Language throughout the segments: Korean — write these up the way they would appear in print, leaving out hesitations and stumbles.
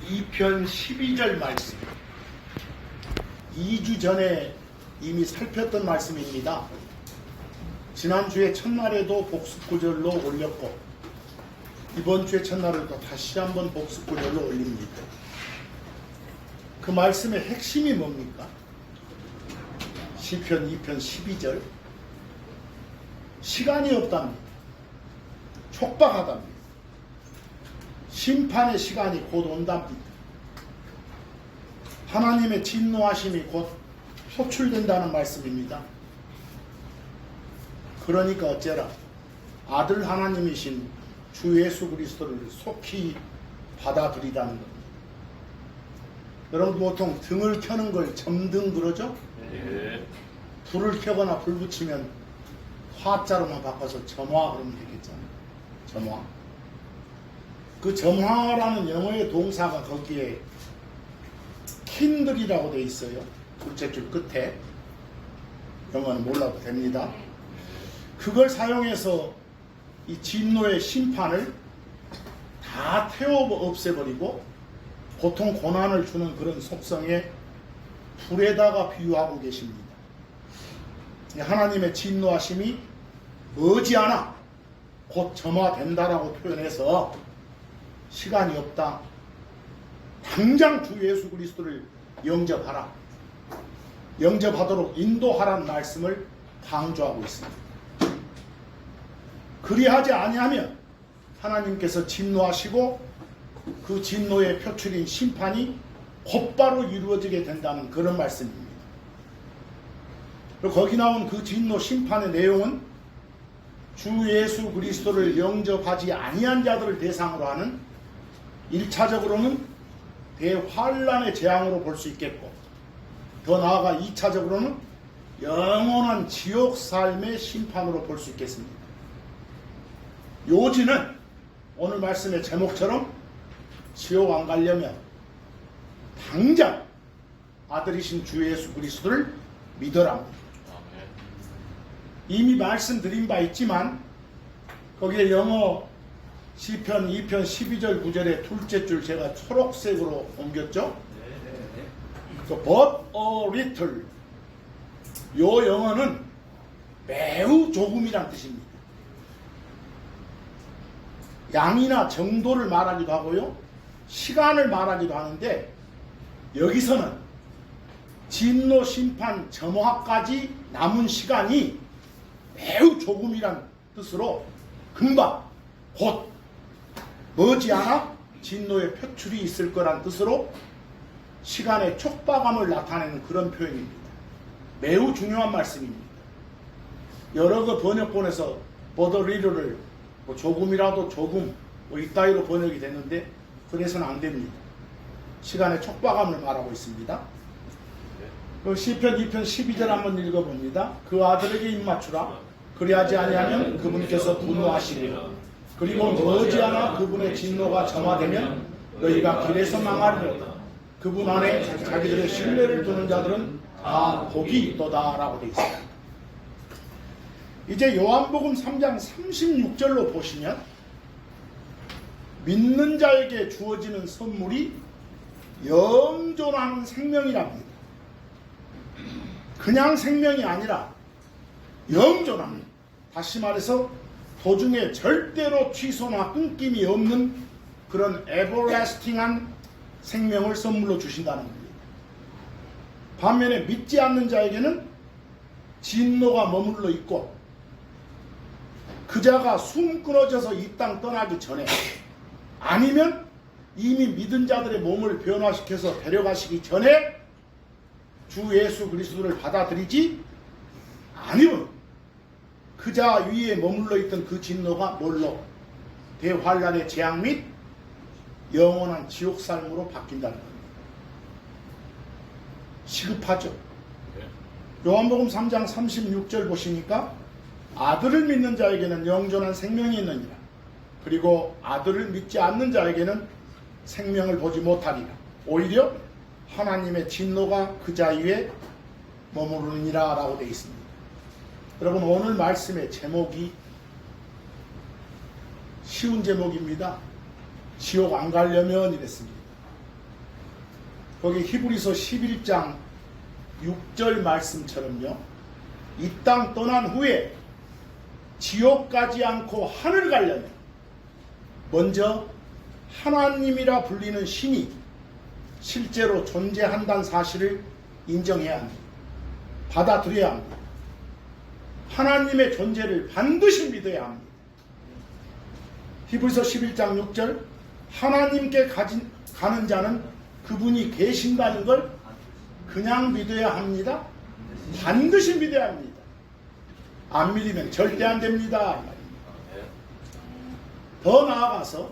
2편 12절 말씀, 2주 전에 이미 살폈던 말씀입니다. 지난주에 첫날에도 복습구절로 올렸고 이번주에 첫날에도 다시 한번 복습구절로 올립니다. 그 말씀의 핵심이 뭡니까? 시편 2편 12절, 시간이 없답니다. 촉박하답니다. 심판의 시간이 곧 온답니다. 하나님의 진노하심이 곧 소출된다는 말씀입니다. 그러니까 어째라, 아들 하나님이신 주 예수 그리스도를 속히 받아들이라는 겁니다. 여러분 보통 등을 켜는 걸 점등 그러죠? 네. 불을 켜거나 불 붙이면 화자로만 바꿔서 점화 그러면 되겠잖아요. 점화. 그 점화라는 영어의 동사가 거기에 kindle이라고 되어 있어요. 둘째 줄 끝에. 영어는 몰라도 됩니다. 그걸 사용해서 이 진노의 심판을 다 태워 없애버리고 고통 고난을 주는 그런 속성의 불에다가 비유하고 계십니다. 하나님의 진노하심이 머지않아 곧 점화된다라고 표현해서 시간이 없다. 당장 주 예수 그리스도를 영접하라. 영접하도록 인도하라는 말씀을 강조하고 있습니다. 그리하지 아니하면 하나님께서 진노하시고 그 진노의 표출인 심판이 곧바로 이루어지게 된다는 그런 말씀입니다. 그리고 거기 나온 그 진노 심판의 내용은 주 예수 그리스도를 영접하지 아니한 자들을 대상으로 하는 1차적으로는 대환란의 재앙으로 볼 수 있겠고, 더 나아가 2차적으로는 영원한 지옥 삶의 심판으로 볼 수 있겠습니다. 요지는 오늘 말씀의 제목처럼 지옥 안 가려면 당장 아들이신 주 예수 그리스도를 믿어라. 이미 말씀드린 바 있지만 거기에 영어 시편 2편 12절 9절의 둘째 줄 제가 초록색으로 옮겼죠. But a little, 요 영어는 매우 조금이란 뜻입니다. 양이나 정도를 말하기도 하고요, 시간을 말하기도 하는데 여기서는 진노 심판 점화까지 남은 시간이 매우 조금이란 뜻으로 금방 곧 머지않아 진노의 표출이 있을 거란 뜻으로 시간의 촉박함을 나타내는 그런 표현입니다. 매우 중요한 말씀입니다. 여러 그 번역본에서 버더리르를 조금이라도 조금 이따위로 번역이 됐는데 그래서는 안 됩니다. 시간의 촉박함을 말하고 있습니다. 시편 2편 12절 한번 읽어봅니다. 그 아들에게 입맞추라. 그리하지 아니하면 그분께서 분노하시리라. 그리고 머지않아 그분의 진노가 점화되면 너희가 길에서 망하리로다. 그분 안에 자기들의 신뢰를 두는 자들은 다 복이 있도다 라고 되어 있습니다. 이제 요한복음 3장 36절로 보시면 믿는 자에게 주어지는 선물이 영존하는 생명이랍니다. 그냥 생명이 아니라 영존합니다. 다시 말해서 도중에 절대로 취소나 끊김이 없는 그런 에버래스팅한 생명을 선물로 주신다는 겁니다. 반면에 믿지 않는 자에게는 진노가 머물러 있고 그 자가 숨 끊어져서 이 땅 떠나기 전에, 아니면 이미 믿은 자들의 몸을 변화시켜서 데려가시기 전에 주 예수 그리스도를 받아들이지 아니면 그 자 위에 머물러 있던 그 진노가 뭘로? 대환란의 재앙 및 영원한 지옥 삶으로 바뀐다는 겁니다. 시급하죠. 요한복음 3장 36절 보시니까 아들을 믿는 자에게는 영존한 생명이 있느니라. 그리고 아들을 믿지 않는 자에게는 생명을 보지 못하리라. 오히려 하나님의 진노가 그 자 위에 머무르니라 라고 되어 있습니다. 여러분, 오늘 말씀의 제목이 쉬운 제목입니다. 지옥 안 가려면 이랬습니다. 거기 히브리서 11장 6절 말씀처럼요. 이 땅 떠난 후에 지옥 가지 않고 하늘 가려면 먼저 하나님이라 불리는 신이 실제로 존재한다는 사실을 인정해야 합니다. 받아들여야 합니다. 하나님의 존재를 반드시 믿어야 합니다. 히브리서 11장 6절 하나님께 가는 자는 그분이 계신다는 걸 그냥 믿어야 합니다. 반드시 믿어야 합니다. 안 믿으면 절대 안 됩니다. 더 나아가서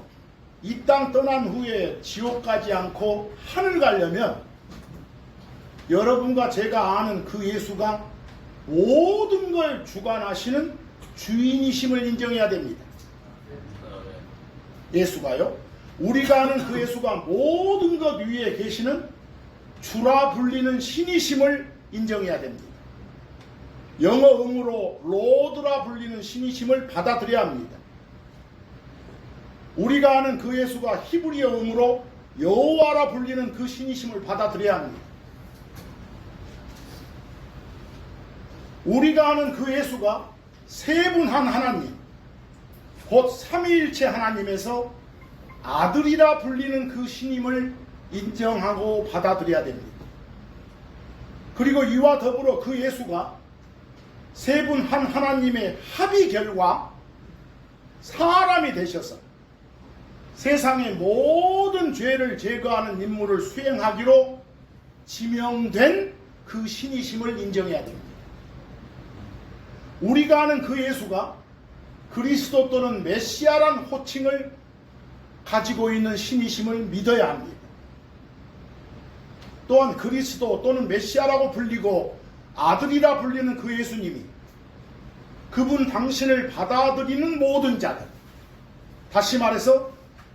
이 땅 떠난 후에 지옥 가지 않고 하늘 가려면 여러분과 제가 아는 그 예수가 모든 걸 주관하시는 주인이심을 인정해야 됩니다. 예수가요. 우리가 아는 그 예수가 모든 것 위에 계시는 주라 불리는 신이심을 인정해야 됩니다. 영어 음으로 로드라 불리는 신이심을 받아들여야 합니다. 우리가 아는 그 예수가 히브리어 음으로 여호와라 불리는 그 신이심을 받아들여야 합니다. 우리가 아는 그 예수가 세분한 하나님, 곧 삼위일체 하나님에서 아들이라 불리는 그 신임을 인정하고 받아들여야 됩니다. 그리고 이와 더불어 그 예수가 세분한 하나님의 합의 결과 사람이 되셔서 세상의 모든 죄를 제거하는 임무를 수행하기로 지명된 그 신이심을 인정해야 됩니다. 우리가 아는 그 예수가 그리스도 또는 메시아란 호칭을 가지고 있는 신이심을 믿어야 합니다. 또한 그리스도 또는 메시아라고 불리고 아들이라 불리는 그 예수님이 그분 당신을 받아들이는 모든 자들, 다시 말해서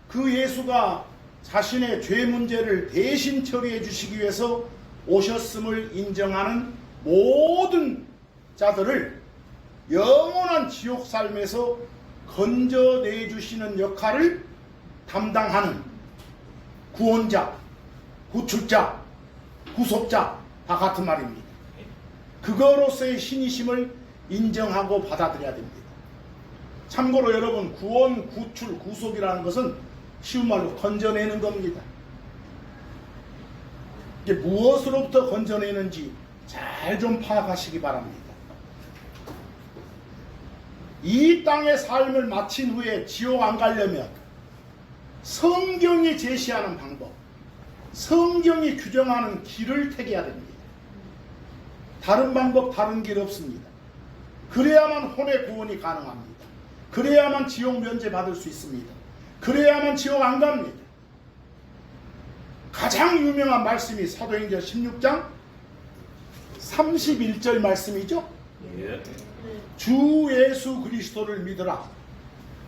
그 예수가 자신의 죄 문제를 대신 처리해 주시기 위해서 오셨음을 인정하는 모든 자들을 영원한 지옥 삶에서 건져내 주시는 역할을 담당하는 구원자, 구출자, 구속자 다 같은 말입니다. 그거로서의 신이심을 인정하고 받아들여야 됩니다. 참고로 여러분, 구원, 구출, 구속이라는 것은 쉬운 말로 건져내는 겁니다. 이게 무엇으로부터 건져내는지 잘 좀 파악하시기 바랍니다. 이 땅의 삶을 마친 후에 지옥 안 가려면 성경이 제시하는 방법, 성경이 규정하는 길을 택해야 됩니다. 다른 방법, 다른 길 없습니다. 그래야만 혼의 구원이 가능합니다. 그래야만 지옥 면제 받을 수 있습니다. 그래야만 지옥 안 갑니다. 가장 유명한 말씀이 사도행전 16장 31절 말씀이죠. 주 예수 그리스도를 믿으라.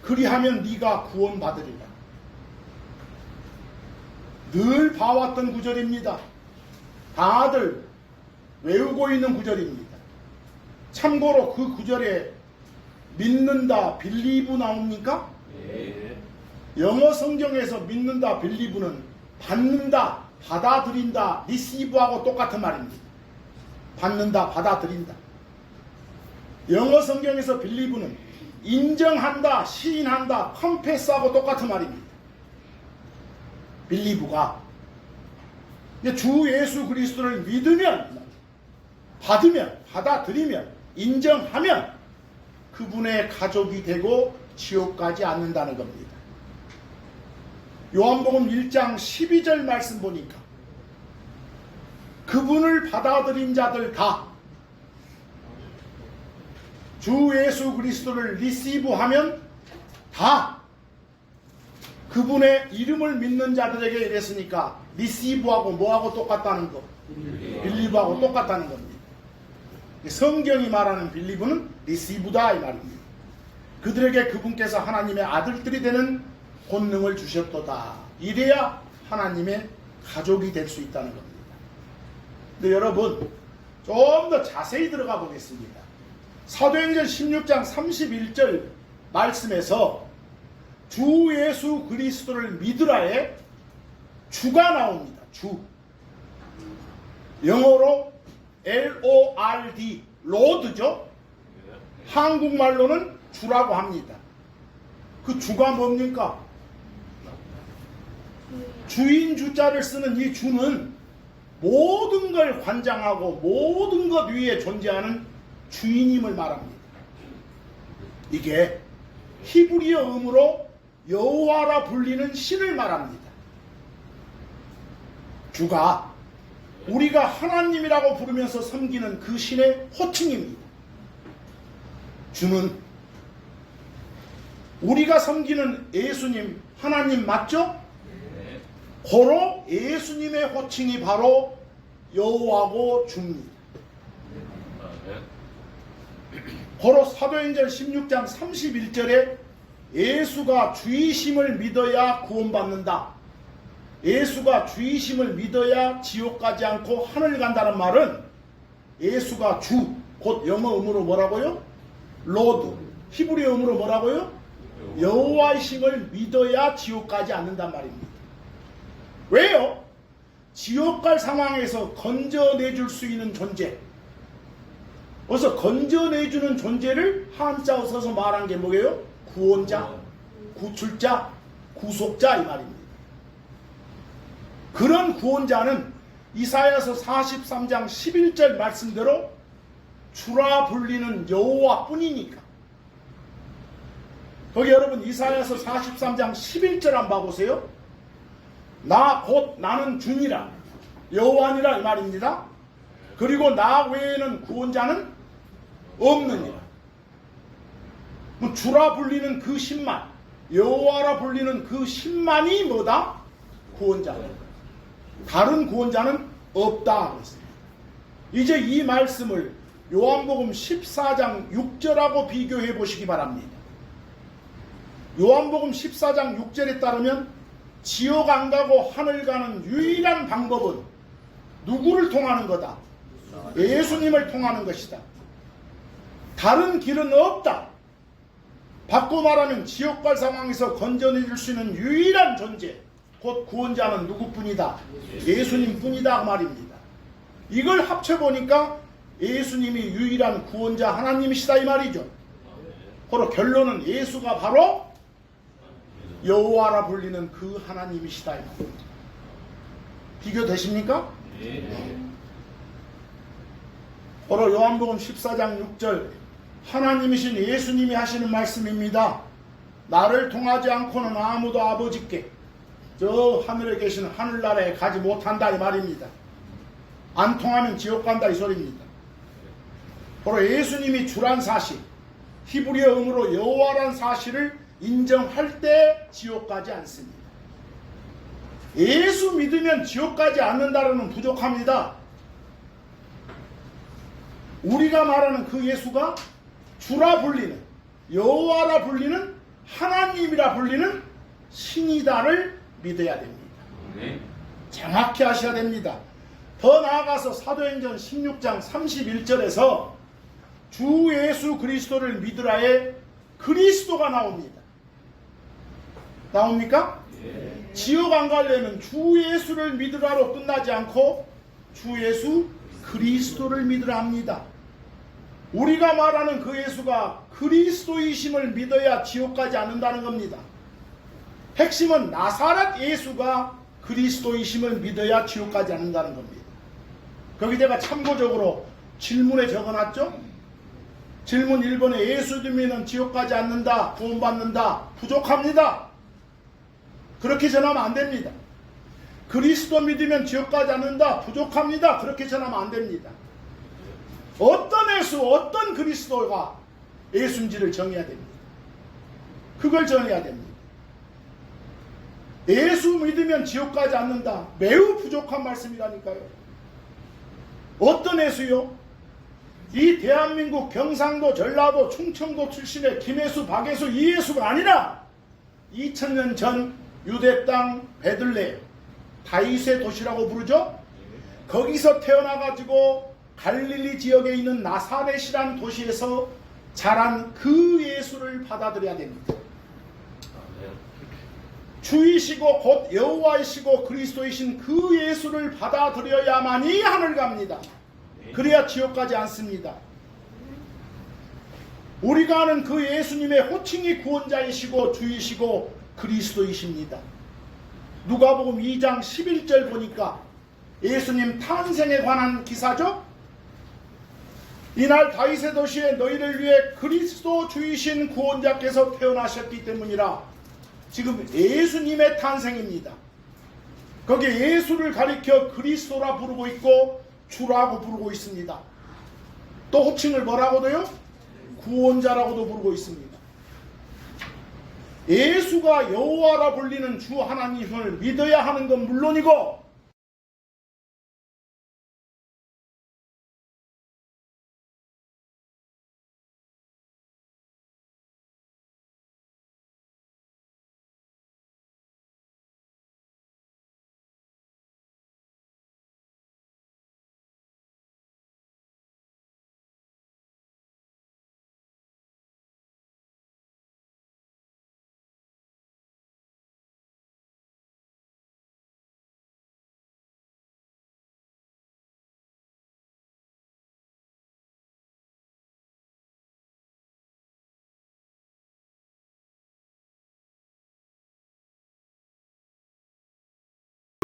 그리하면 네가 구원받으리라. 늘 봐왔던 구절입니다. 다들 외우고 있는 구절입니다. 참고로 그 구절에 믿는다, 빌리브 나옵니까? 영어 성경에서 믿는다, 빌리브는 받는다, 받아들인다, 리시브하고 똑같은 말입니다. 받는다, 받아들인다. 영어 성경에서 빌리브는 인정한다, 시인한다, 컨페스하고 똑같은 말입니다. 빌리브가 주 예수 그리스도를 믿으면, 받으면, 받아들이면, 인정하면 그분의 가족이 되고 지옥 가지 않는다는 겁니다. 요한복음 1장 12절 말씀 보니까 그분을 받아들인 자들 다 주 예수 그리스도를 리시브하면 다 그분의 이름을 믿는 자들에게 이랬으니까 리시브하고 뭐하고 똑같다는 거, 빌리브하고 똑같다는 겁니다. 성경이 말하는 빌리브는 리시브다 이 말입니다. 그들에게 그분께서 하나님의 아들들이 되는 권능을 주셨도다. 이래야 하나님의 가족이 될 수 있다는 겁니다. 근데 여러분 좀 더 자세히 들어가 보겠습니다. 사도행전 16장 31절 말씀에서 주 예수 그리스도를 믿으라에 주가 나옵니다. 주. 영어로 Lord, 로드죠. 한국말로는 주라고 합니다. 그 주가 뭡니까? 주인 주자를 쓰는 이 주는 모든 걸 관장하고 모든 것 위에 존재하는 주인임을 말합니다. 이게 히브리어 음으로 여호와라 불리는 신을 말합니다. 주가 우리가 하나님이라고 부르면서 섬기는 그 신의 호칭입니다. 주는 우리가 섬기는 예수님 하나님 맞죠? 고로 예수님의 호칭이 바로 여호와고 주입니다. 고로 사도행전 16장 31절에 예수가 주이심을 믿어야 구원받는다. 예수가 주이심을 믿어야 지옥 가지 않고 하늘 간다는 말은 예수가 주, 곧 영어 음으로 뭐라고요? 로드. 히브리어 음으로 뭐라고요? 여호와이심을 믿어야 지옥 가지 않는단 말입니다. 왜요? 지옥 갈 상황에서 건져내줄 수 있는 존재. 그래서 건져내주는 존재를 한자어 써서 말한 게 뭐예요? 구원자, 구출자, 구속자 이 말입니다. 그런 구원자는 이사야서 43장 11절 말씀대로 주라 불리는 여호와 뿐이니까. 거기 여러분 이사야서 43장 11절 한번 봐보세요. 나 곧 나는 주니라 여호와니라 이 말입니다. 그리고 나 외에는 구원자는 없느니라. 주라 불리는 그 신만, 여호와라 불리는 그 신만이 뭐다? 구원자다. 다른 구원자는 없다. 이제 이 말씀을 요한복음 14장 6절하고 비교해 보시기 바랍니다. 요한복음 14장 6절에 따르면 지옥 안 가고 하늘 가는 유일한 방법은 누구를 통하는 거다? 예수님을 통하는 것이다. 다른 길은 없다. 바꿔 말하면 지옥 갈 상황에서 건져내줄 수 있는 유일한 존재, 곧 구원자는 누구뿐이다? 예수님뿐이다 그 말입니다. 이걸 합쳐보니까 예수님이 유일한 구원자 하나님이시다 이 말이죠. 그리고 결론은 예수가 바로 여호와라 불리는 그 하나님이시다 이 말입니다. 비교되십니까? 바로 요한복음 14장 6절 하나님이신 예수님이 하시는 말씀입니다. 나를 통하지 않고는 아무도 아버지께 저 하늘에 계신 하늘나라에 가지 못한다 이 말입니다. 안 통하면 지옥 간다 이 소리입니다. 바로 예수님이 주란 사실, 히브리어 음으로 여호와란 사실을 인정할 때 지옥 가지 않습니다. 예수 믿으면 지옥 가지 않는다는 부족합니다. 우리가 말하는 그 예수가 주라 불리는, 여호와라 불리는, 하나님이라 불리는 신이다를 믿어야 됩니다. 정확히 하셔야 됩니다. 더 나아가서 사도행전 16장 31절에서 주 예수 그리스도를 믿으라에 그리스도가 나옵니다. 나옵니까? 지옥 안 가려면 주 예수를 믿으라로 끝나지 않고 주 예수 그리스도를 믿으라 합니다. 우리가 말하는 그 예수가 그리스도이심을 믿어야 지옥 가지 않는다는 겁니다. 핵심은 나사렛 예수가 그리스도이심을 믿어야 지옥 가지 않는다는 겁니다. 거기 제가 참고적으로 질문에 적어놨죠? 질문 1번에 예수 믿으면 지옥 가지 않는다, 구원받는다, 부족합니다. 그렇게 전하면 안 됩니다. 그리스도 믿으면 지옥 가지 않는다, 부족합니다. 그렇게 전하면 안 됩니다. 어떤 예수, 어떤 그리스도가 예수인지를 정해야 됩니다. 그걸 정해야 됩니다. 예수 믿으면 지옥 가지 않는다. 매우 부족한 말씀이라니까요. 어떤 예수요? 이 대한민국 경상도, 전라도, 충청도 출신의 김예수, 박예수, 이 예수가 아니라 2000년 전 유대 땅 베들레헴, 다윗의 도시라고 부르죠? 거기서 태어나가지고 갈릴리 지역에 있는 나사렛이란 도시에서 자란 그 예수를 받아들여야 됩니다. 주이시고 곧 여호와이시고 그리스도이신 그 예수를 받아들여야만이 하늘 갑니다. 그래야 지옥 가지 않습니다. 우리가 아는 그 예수님의 호칭이 구원자이시고 주이시고 그리스도이십니다. 누가복음 2장 11절 보니까 예수님 탄생에 관한 기사죠. 이날 다윗의 도시에 너희를 위해 그리스도 주이신 구원자께서 태어나셨기 때문이라. 지금 예수님의 탄생입니다. 거기 예수를 가리켜 그리스도라 부르고 있고 주라고 부르고 있습니다. 또 호칭을 뭐라고도요? 구원자라고도 부르고 있습니다. 예수가 여호와라 불리는 주 하나님을 믿어야 하는 건 물론이고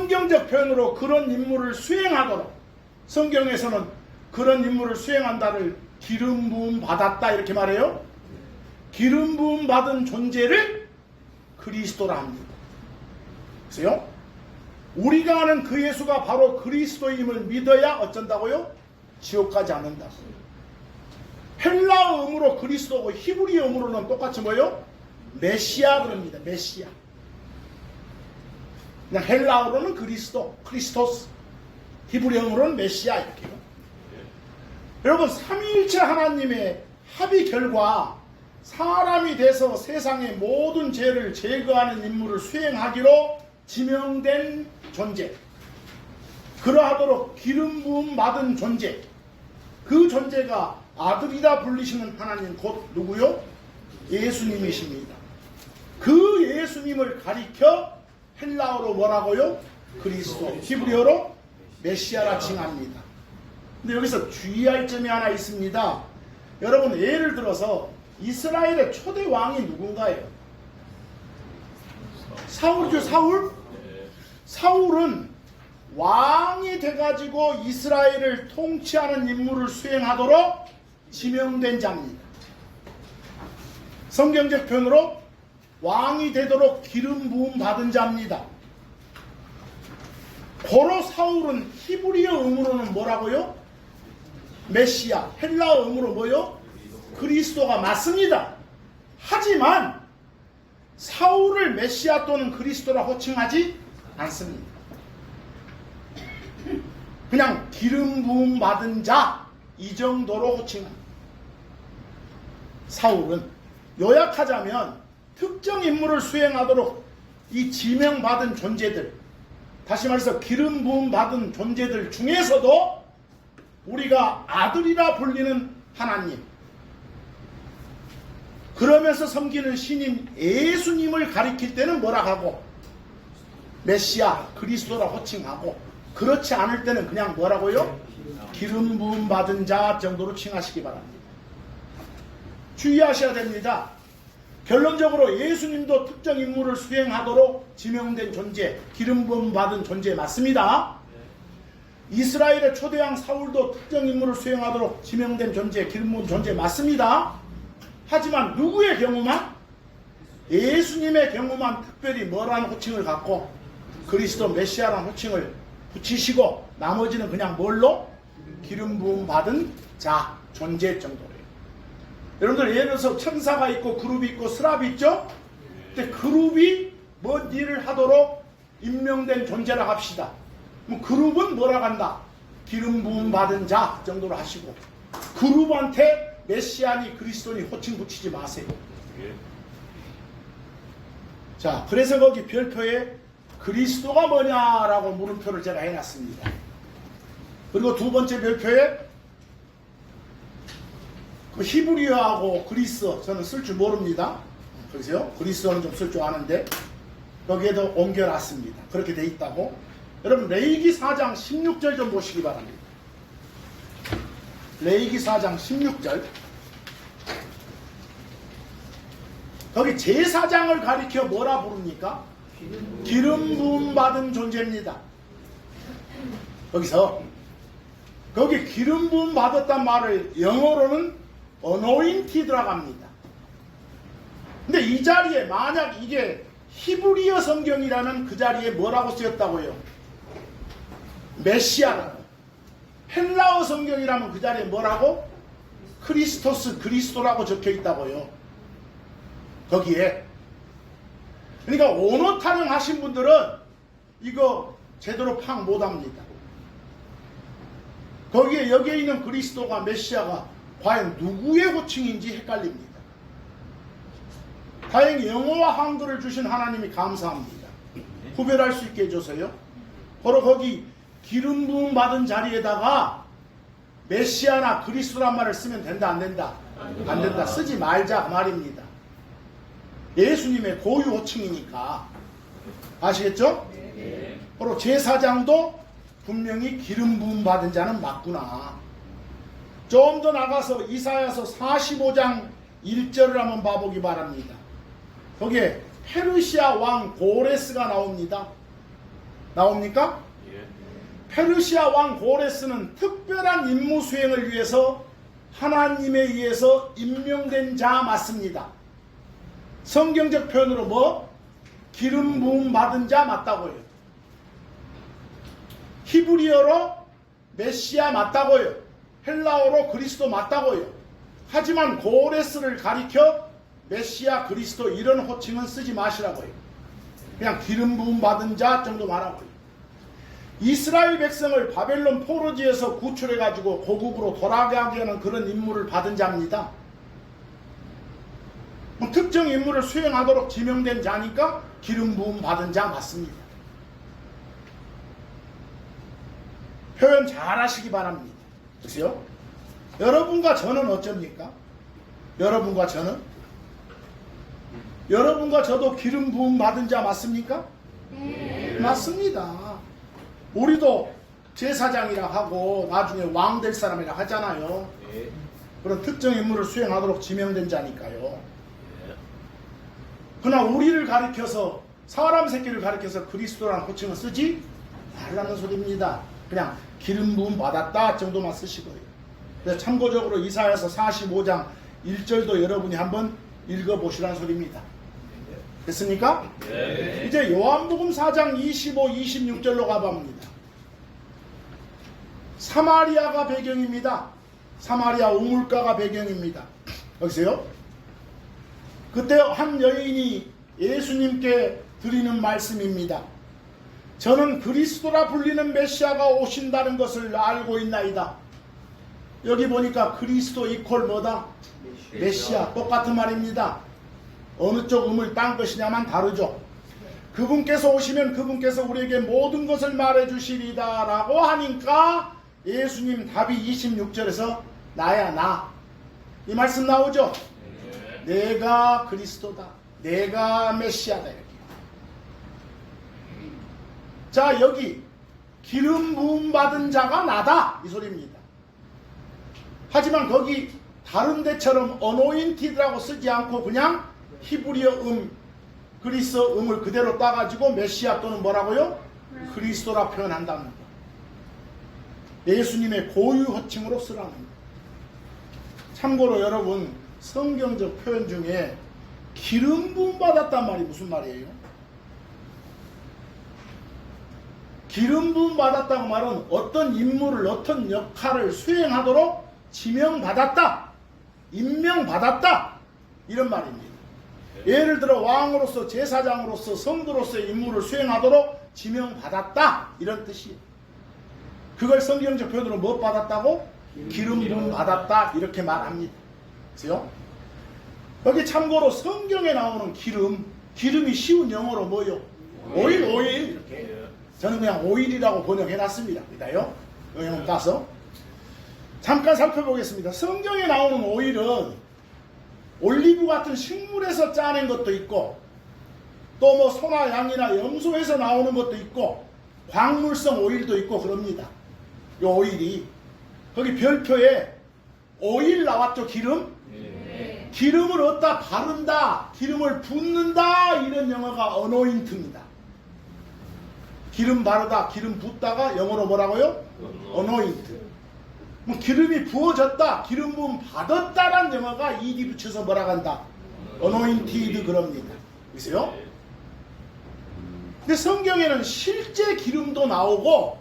성경적 표현으로 그런 임무를 수행하도록 성경에서는 그런 임무를 수행한다를 기름 부음 받았다 이렇게 말해요. 기름 부음 받은 존재를 그리스도라 합니다. 그래서요 우리가 아는 그 예수가 바로 그리스도임을 믿어야 어쩐다고요? 지옥 가지 않는다. 헬라어음으로 그리스도고 히브리어음으로는 똑같이 뭐예요? 메시아 그럽니다. 메시아. 그냥 헬라어로는 그리스도, 크리스토스, 히브리어로는 메시아 이렇게요. 여러분 삼위일체 하나님의 합의 결과 사람이 돼서 세상의 모든 죄를 제거하는 임무를 수행하기로 지명된 존재, 그러하도록 기름 부음 받은 존재, 그 존재가 아들이다 불리시는 하나님 곧 누구요? 예수님이십니다. 그 예수님을 가리켜 헬라어로 뭐라고요? 그리스도, 히브리어로 메시아라 칭합니다. 근데 여기서 주의할 점이 하나 있습니다. 여러분 예를 들어서 이스라엘의 초대 왕이 누군가요? 사울이죠. 사울? 사울은 왕이 돼가지고 이스라엘을 통치하는 임무를 수행하도록 지명된 자입니다. 성경적 표현으로 왕이 되도록 기름 부음 받은 자입니다. 고로 사울은 히브리어 음으로는 뭐라고요? 메시아, 헬라어 음으로 뭐요? 그리스도가 맞습니다. 하지만 사울을 메시아 또는 그리스도라 호칭하지 않습니다. 그냥 기름 부음 받은 자 이 정도로 호칭합니다. 사울은 요약하자면 특정 임무를 수행하도록 이 지명받은 존재들, 다시 말해서 기름 부음 받은 존재들 중에서도 우리가 아들이라 불리는 하나님, 그러면서 섬기는 신인 예수님을 가리킬 때는 뭐라 하고 메시아, 그리스도라 호칭하고, 그렇지 않을 때는 그냥 뭐라고요? 기름 부음 받은 자 정도로 칭하시기 바랍니다. 주의하셔야 됩니다. 결론적으로 예수님도 특정 임무를 수행하도록 지명된 존재, 기름 부음 받은 존재 맞습니다. 이스라엘의 초대왕 사울도 특정 임무를 수행하도록 지명된 존재, 기름 부은 존재 맞습니다. 하지만 누구의 경우만? 예수님의 경우만 특별히 뭐라는 호칭을 갖고 그리스도 메시아라는 호칭을 붙이시고 나머지는 그냥 뭘로? 기름 부음 받은 자, 존재 정도예요. 여러분들 예를 들어서 천사가 있고 그룹이 있고 스랍이 있죠? 근데 그룹이 뭔 일을 하도록 임명된 존재라 합시다. 그럼 그룹은 뭐라 한다? 기름 부음 받은 자 정도로 하시고, 그룹한테 메시아니 그리스도니 호칭 붙이지 마세요. 자, 그래서 거기 별표에 그리스도가 뭐냐라고 물음표를 제가 해놨습니다. 그리고 두 번째 별표에 그 히브리어하고 그리스 저는 쓸 줄 모릅니다. 그러세요? 그리스어는 좀 쓸 줄 아는데 거기에도 옮겨놨습니다. 그렇게 돼 있다고. 여러분 레위기 4장 16절 좀 보시기 바랍니다. 레위기 4장 16절. 거기 제사장을 가리켜 뭐라 부릅니까? 기름 부음 받은 존재입니다. 거기서 거기 기름 부음 받았단 말을 영어로는 anointed라고 합니다. 근데 이 자리에 만약 이게 히브리어 성경이라면 그 자리에 뭐라고 쓰였다고요? 메시아라고. 헬라어 성경이라면 그 자리에 뭐라고? 크리스토스, 그리스도라고 적혀 있다고요. 거기에. 그러니까 언어 타령하신 분들은 이거 제대로 파악 못합니다. 거기에 여기에 있는 그리스도가 메시아가 과연 누구의 호칭인지 헷갈립니다. 다행히 영어와 한글을 주신 하나님이 감사합니다. 구별할 수 있게 해줘서요. 바로 거기 기름 부음 받은 자리에다가 메시아나 그리스도란 말을 쓰면 된다 안 된다? 안 된다. 쓰지 말자 그 말입니다. 예수님의 고유 호칭이니까. 아시겠죠? 바로 제사장도 분명히 기름 부음 받은 자는 맞구나. 좀 더 나가서 이사야서 45장 1절을 한번 봐보기 바랍니다. 거기에 페르시아 왕 고레스가 나옵니다. 나옵니까? 페르시아 왕 고레스는 특별한 임무 수행을 위해서 하나님에 의해서 임명된 자 맞습니다. 성경적 표현으로 뭐? 기름 부음 받은 자 맞다고요. 히브리어로 메시아 맞다고요. 헬라어로 그리스도 맞다고요. 하지만 고레스를 가리켜 메시아, 그리스도 이런 호칭은 쓰지 마시라고요. 그냥 기름 부음 받은 자 정도 말하고요. 이스라엘 백성을 바벨론 포로지에서 구출해가지고 고국으로 돌아가게 하는 그런 임무를 받은 자입니다. 특정 임무를 수행하도록 지명된 자니까 기름 부음 받은 자 맞습니다. 표현 잘 하시기 바랍니다. 그렇죠? 여러분과 저는 어쩝니까? 여러분과 저는? 여러분과 저도 기름 부음 받은 자 맞습니까? 네. 맞습니다. 우리도 제사장이라 하고 나중에 왕 될 사람이라 하잖아요. 네. 그런 특정 임무를 수행하도록 지명된 자니까요. 네. 그러나 우리를 가리켜서 사람 새끼를 가리켜서 그리스도라는 호칭을 쓰지 말라는 소리입니다. 그냥 기름 부음 받았다 정도만 쓰시고요. 그래서 참고적으로 이사야서 45장 1절도 여러분이 한번 읽어보시라는 소리입니다. 됐습니까? 네. 이제 요한복음 4장 25, 26절로 가봅니다. 사마리아가 배경입니다. 사마리아 우물가가 배경입니다. 여기서요. 그때 한 여인이 예수님께 드리는 말씀입니다. 저는 그리스도라 불리는 메시아가 오신다는 것을 알고 있나이다. 여기 보니까 그리스도 이퀄 뭐다? 메시아. 똑같은 말입니다. 어느 쪽 음을 딴 것이냐만 다르죠. 그분께서 오시면 그분께서 우리에게 모든 것을 말해주시리다 라고 하니까 예수님 답이 26절에서 나야 나. 이 말씀 나오죠. 내가 그리스도다. 내가 메시아다. 이렇게. 자, 여기 기름 부음 받은 자가 나다 이 소리입니다. 하지만 거기 다른 데처럼 anointed라고 쓰지 않고 그냥 히브리어 그리스어 음을 그대로 따가지고 메시아 또는 뭐라고요? 그리스도라 표현한다는 거. 예수님의 고유 호칭으로 쓰라는 거. 참고로 여러분 성경적 표현 중에 기름 부음 받았단 말이 무슨 말이에요? 기름 부음 받았다고 말은 어떤 임무를 어떤 역할을 수행하도록 지명받았다, 임명받았다 이런 말입니다. 예를 들어 왕으로서 제사장으로서 성도로서의 임무를 수행하도록 지명받았다 이런 뜻이에요. 그걸 성경적 표현으로 뭐 받았다고? 기름 부음 받았다 이렇게 말합니다. 그렇죠? 여기 참고로 성경에 나오는 기름이 쉬운 영어로 뭐요? 오일 이렇게. 저는 그냥 오일이라고 번역해놨습니다. 그다요? 영어 따서 잠깐 살펴보겠습니다. 성경에 나오는 오일은 올리브 같은 식물에서 짜낸 것도 있고 또 뭐 소나 양이나 염소에서 나오는 것도 있고 광물성 오일도 있고 그럽니다. 요 오일이 거기 별표에 오일 나왔죠. 기름. 네. 기름을 얻다 바른다, 기름을 붓는다, 이런 영어가 어노인트입니다. 기름 바르다, 기름 붓다가 영어로 뭐라고요? 어노인트. 뭐 기름이 부어졌다, 기름 부음 받았다란 영어가 ed 붙여서 뭐라 한다? 어노인티드 그럽니다. 보세요? 근데 성경에는 실제 기름도 나오고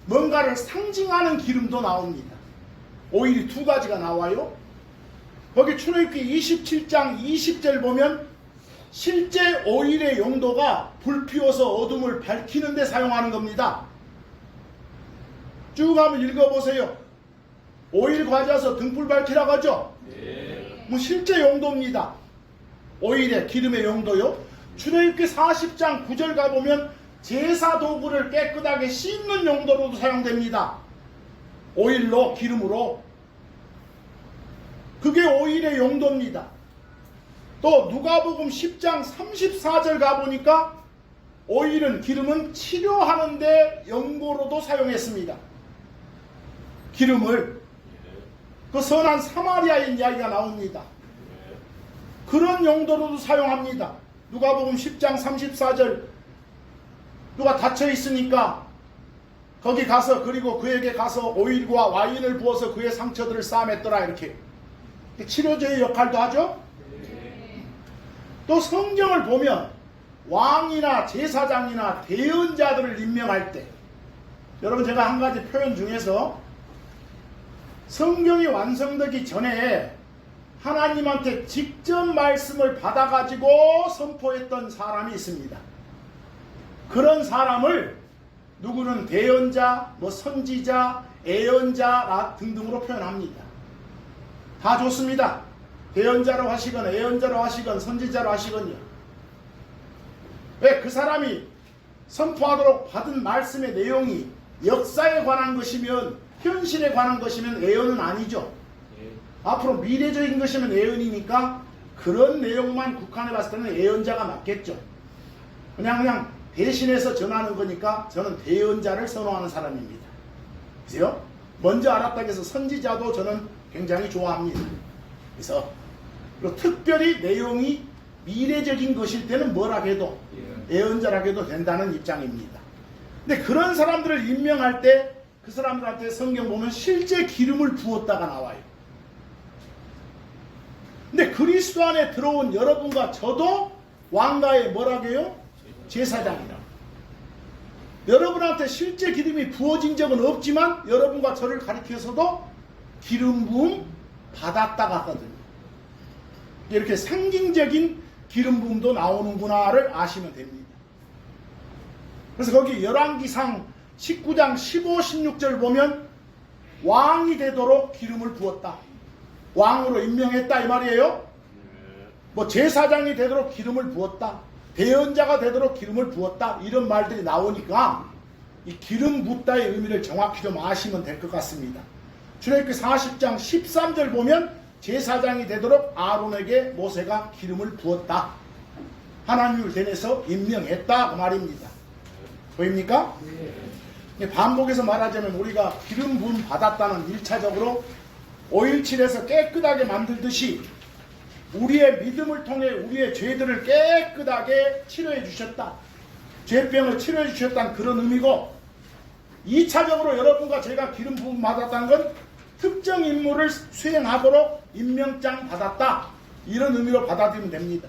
뭔가를 상징하는 기름도 나옵니다. 오일이 두 가지가 나와요. 거기 출애굽기 27장 20절 보면 실제 오일의 용도가 불 피워서 어둠을 밝히는 데 사용하는 겁니다. 쭉 한번 읽어보세요. 오일 가져와서 등불 밝히라고 하죠? 네. 뭐 실제 용도입니다. 오일의 기름의 용도요. 출애굽기 40장 9절 가보면 제사 도구를 깨끗하게 씻는 용도로도 사용됩니다. 오일로, 기름으로. 그게 오일의 용도입니다. 또 누가복음 10장 34절 가보니까 오일은, 기름은 치료하는데 연고로도 사용했습니다. 기름을. 그 선한 사마리아인 이야기가 나옵니다. 그런 용도로도 사용합니다. 누가복음 10장 34절 누가 다쳐 있으니까 거기 가서, 그리고 그에게 가서 오일과 와인을 부어서 그의 상처들을 싸맸더라, 이렇게 치료제의 역할도 하죠. 또 성경을 보면 왕이나 제사장이나 대언자들을 임명할 때, 여러분 제가 한 가지 표현 중에서 성경이 완성되기 전에 하나님한테 직접 말씀을 받아가지고 선포했던 사람이 있습니다. 그런 사람을 누구는 대언자, 뭐 선지자, 애언자 등등으로 표현합니다. 다 좋습니다. 대언자로 하시건 애언자로 하시건 선지자로 하시건요. 왜? 그 사람이 선포하도록 받은 말씀의 내용이 역사에 관한 것이면, 현실에 관한 것이면 애언은 아니죠. 앞으로 미래적인 것이면 애언이니까 그런 내용만 국한해 봤을 때는 애언자가 맞겠죠. 그냥 대신해서 전하는 거니까 저는 대언자를 선호하는 사람입니다. 그래서 먼저 알았다고 해서 선지자도 저는 굉장히 좋아합니다. 그래서 그리고 특별히 내용이 미래적인 것일 때는 뭐라 해도 애언자라 해도 된다는 입장입니다. 근데 그런 사람들을 임명할 때 그 사람들한테 성경 보면 실제 기름을 부었다가 나와요. 근데 그리스도 안에 들어온 여러분과 저도 왕가의 뭐라고 해요? 제사장이라고. 여러분한테 실제 기름이 부어진 적은 없지만 여러분과 저를 가리켜서도 기름 부음 받았다가 하거든요. 이렇게 상징적인 기름 부음도 나오는구나를 아시면 됩니다. 그래서 거기 열왕기상 19장 15, 16절 보면 왕이 되도록 기름을 부었다. 왕으로 임명했다 이 말이에요. 뭐 제사장이 되도록 기름을 부었다. 대언자가 되도록 기름을 부었다. 이런 말들이 나오니까 이 기름 붓다의 의미를 정확히 좀 아시면 될 것 같습니다. 출애굽기 40장 13절 보면 제사장이 되도록 아론에게 모세가 기름을 부었다. 하나님을 대내서 임명했다 그 말입니다. 보입니까? 반복해서 말하자면 우리가 기름 부음 받았다는 1차적으로 오일칠해서 깨끗하게 만들듯이 우리의 믿음을 통해 우리의 죄들을 깨끗하게 치료해 주셨다. 죄병을 치료해 주셨다는 그런 의미고, 2차적으로 여러분과 제가 기름 부음 받았다는 건 특정 임무를 수행하도록 임명장 받았다. 이런 의미로 받아들이면 됩니다.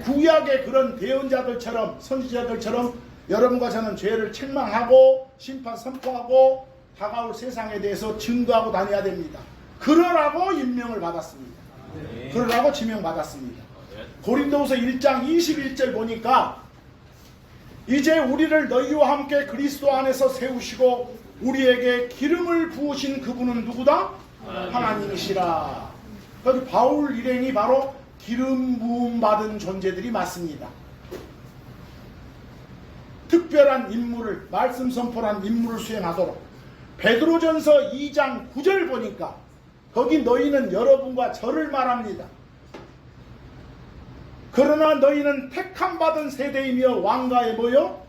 구약의 그런 대언자들처럼, 선지자들처럼 여러분과 저는 죄를 책망하고 심판 선포하고 다가올 세상에 대해서 증거하고 다녀야 됩니다. 그러라고 임명을 받았습니다. 그러라고 지명받았습니다. 고린도후서 1장 21절 보니까 이제 우리를 너희와 함께 그리스도 안에서 세우시고 우리에게 기름을 부으신 그분은 누구다? 하나님이시라. 거기 바울 일행이 바로 기름 부음 받은 존재들이 맞습니다. 특별한 임무를, 말씀 선포란 임무를 수행하도록. 베드로전서 2장 9절 보니까 거기 너희는 여러분과 저를 말합니다. 그러나 너희는 택함 받은 세대이며 왕가의 뭐요?